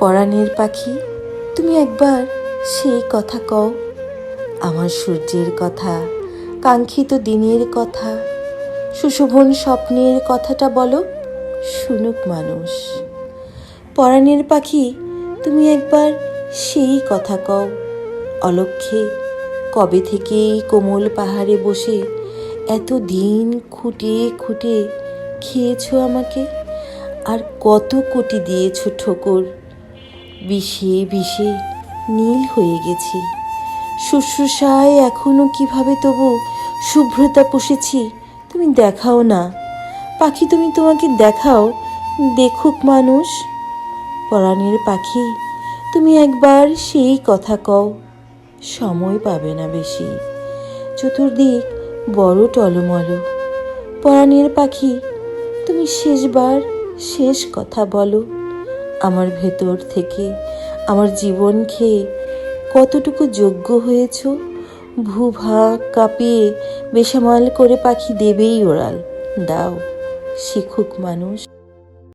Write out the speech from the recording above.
পরাণের পাখি, তুমি একবার সেই কথা কও, আমার সূর্যের কথা, কাঙ্ক্ষিত দিনের কথা, সুশোভন স্বপ্নের কথাটা বলো, শুনুক মানুষ। পরাণের পাখি, তুমি একবার সেই কথা কও, অলক্ষ্যে কবে থেকে এই কোমল পাহাড়ে বসে এত দিন খুঁটে খুঁটে খেয়েছ আমাকে, আর কত কোটি দিয়েছ ঠোকর। বিষে বিষে নীল হয়ে গেছি, শুশ্রূষায় এখনো কিভাবে তবু শুভ্রতা পুষেছি তুমি দেখাও না। পাখি, তুমি তোমাকে দেখাও, দেখুক মানুষ। পরাণের পাখি, তুমি একবার সেই কথা কও, সময় পাবে না বেশি, চতুর্দিক বড় টলমল। পরাণের পাখি, তুমি শেষবার শেষ কথা বলো, আমার ভেতর থেকে আমার জীবন খেয়ে কতটুকু যোগ্য হয়েছ। ভূভাগ কাঁপিয়ে বেসামাল করে পাখি দেবেই ওড়াল, দাও শিখুক মানুষ।